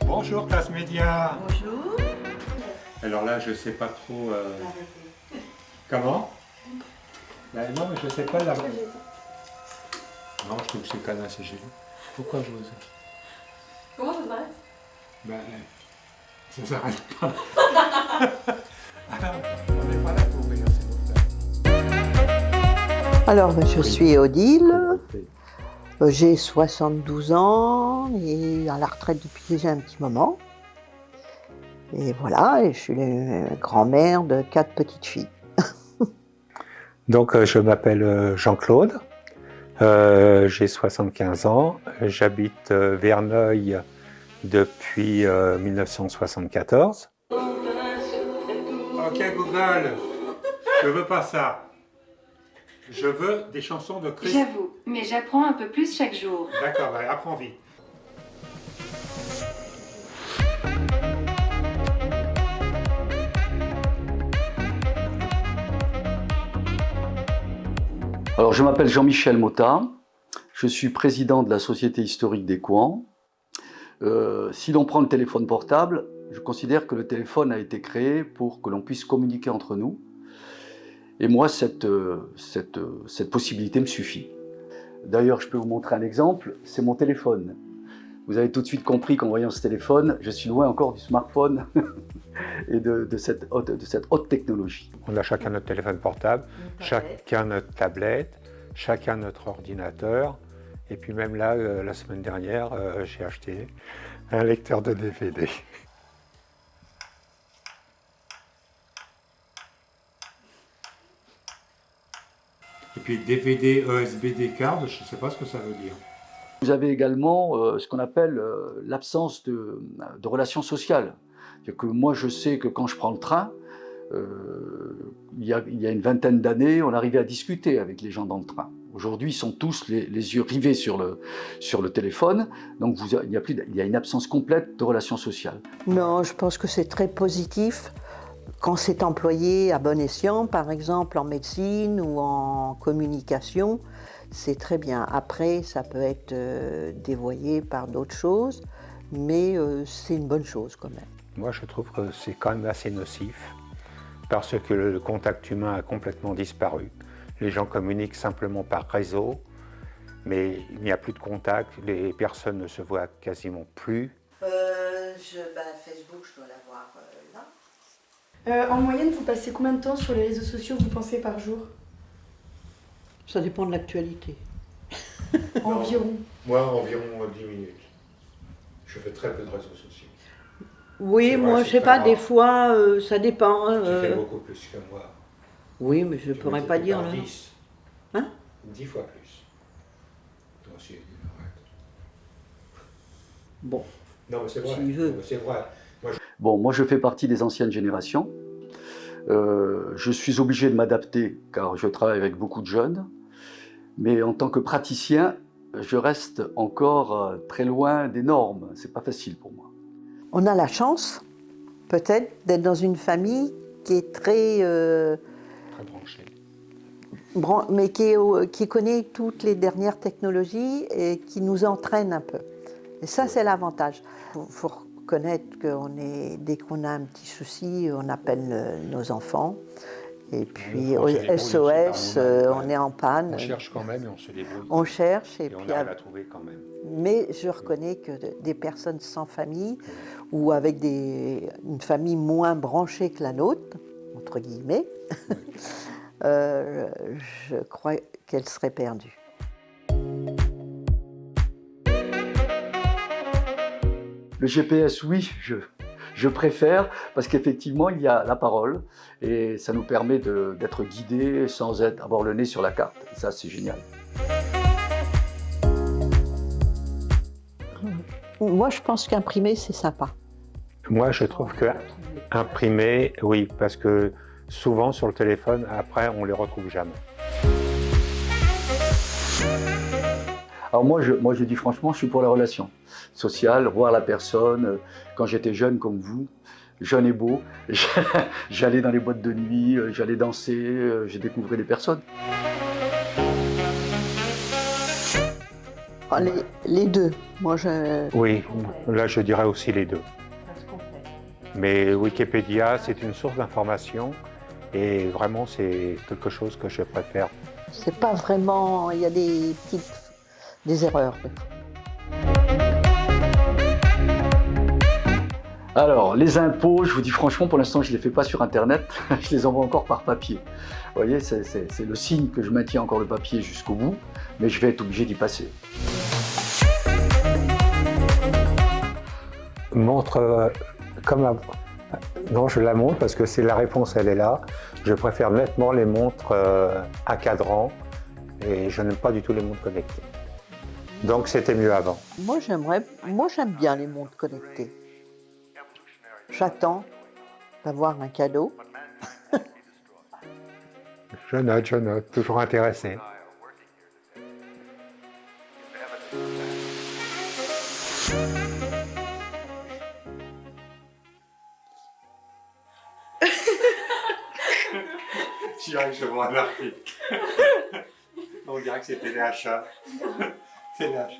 Bonjour Classe Média. Bonjour. Alors là, je sais pas trop. Comment non, mais je sais pas là. Non, je trouve que c'est quand même assez gênant. Pourquoi vous Comment ça s'arrête? Ça s'arrête pas. Alors, on n'est pas là pour rire, c'est pour ça. Alors, je suis Odile, j'ai 72 ans et à la retraite depuis déjà un petit moment. Et voilà, et je suis la grand-mère de 4 petites filles. Donc, je m'appelle Jean-Claude, j'ai 75 ans, j'habite Verneuil depuis 1974. Ok Google, je veux pas ça. Je veux des chansons de Chris. J'avoue, mais j'apprends un peu plus chaque jour. D'accord, apprends vite. Alors, je m'appelle Jean-Michel Motta, je suis président de la Société historique des Couans. Si l'on prend le téléphone portable, je considère que le téléphone a été créé pour que l'on puisse communiquer entre nous. Et moi, cette possibilité me suffit. D'ailleurs, je peux vous montrer un exemple, c'est mon téléphone. Vous avez tout de suite compris qu'en voyant ce téléphone, je suis loin encore du smartphone et de cette haute technologie. On a chacun notre téléphone portable, chacun notre tablette, chacun notre ordinateur. Et puis même là, la semaine dernière, j'ai acheté un lecteur de DVD. Et puis DVD, ESBD card, je ne sais pas ce que ça veut dire. Vous avez également ce qu'on appelle l'absence de relations sociales. C'est-à-dire que moi, je sais que quand je prends le train, il y a une vingtaine d'années, on arrivait à discuter avec les gens dans le train. Aujourd'hui, ils sont tous les yeux rivés sur le téléphone, donc il y a une absence complète de relations sociales. Non, je pense que c'est très positif quand c'est employé à bon escient, par exemple en médecine ou en communication. C'est très bien. Après, ça peut être dévoyé par d'autres choses, mais c'est une bonne chose quand même. Moi, je trouve que c'est quand même assez nocif, parce que le contact humain a complètement disparu. Les gens communiquent simplement par réseau, mais il n'y a plus de contact, les personnes ne se voient quasiment plus. Facebook, je dois l'avoir là. En moyenne, vous passez combien de temps sur les réseaux sociaux, vous pensez, par jour? Ça dépend de l'actualité. Environ. Moi, environ 10 minutes. Je fais très peu de réseaux sociaux. Oui, C'est moi, vrai, je c'est sais pas pas, grave. des fois, ça dépend. Tu fais beaucoup plus que moi. Oui, mais je ne pourrais pas dire là. 10. Hein? 10 fois plus. Toi aussi, arrête. Bon, Non, mais c'est vrai. s'il veut. Non, mais c'est vrai. Bon, moi, je fais partie des anciennes générations. Je suis obligé de m'adapter, car je travaille avec beaucoup de jeunes. Mais en tant que praticien, je reste encore très loin des normes. C'est pas facile pour moi. on a la chance, peut-être, d'être dans une famille qui est très... Très branché. mais qui connaît toutes les dernières technologies et qui nous entraîne un peu. Et ça, c'est l'avantage. Il faut reconnaître dès qu'on a un petit souci, on appelle nos enfants. Et puis au SOS, on est en panne. On cherche quand même et on se débrouille. On cherche. Et on arrive à trouver quand même. Mais je reconnais que des personnes sans famille ou avec une famille moins branchée que la nôtre, entre guillemets, je crois qu'elles seraient perdues. Le GPS, oui, je préfère, parce qu'effectivement, il y a la parole, et ça nous permet d'être guidés sans avoir le nez sur la carte. Et ça, c'est génial. Moi, je pense qu'imprimer, c'est sympa. Moi, je trouve que imprimer, oui, parce que souvent sur le téléphone, après, on ne les retrouve jamais. Alors moi, je dis franchement, je suis pour la relation sociale, voir la personne. Quand j'étais jeune comme vous, jeune et beau, j'allais dans les boîtes de nuit, j'allais danser, j'ai découvert des personnes. Ah, les deux. Moi, je... Oui, là je dirais aussi les deux. Mais Wikipédia, c'est une source d'information et vraiment c'est quelque chose que je préfère. C'est pas vraiment... Il y a des erreurs. Alors, les impôts, je vous dis franchement, pour l'instant, je ne les fais pas sur Internet, je les envoie encore par papier. Vous voyez, c'est le signe que je maintiens encore le papier jusqu'au bout, mais je vais être obligé d'y passer. Montre comme avant. Non, je la montre parce que c'est la réponse, elle est là. Je préfère nettement les montres à cadran et je n'aime pas du tout les montres connectées. Donc c'était mieux avant. Moi, j'aime bien les montres connectées. J'attends d'avoir un cadeau. Je note, toujours intéressé. Je dirais que je vois un article. On dirait que c'était des achats. C'est des achats.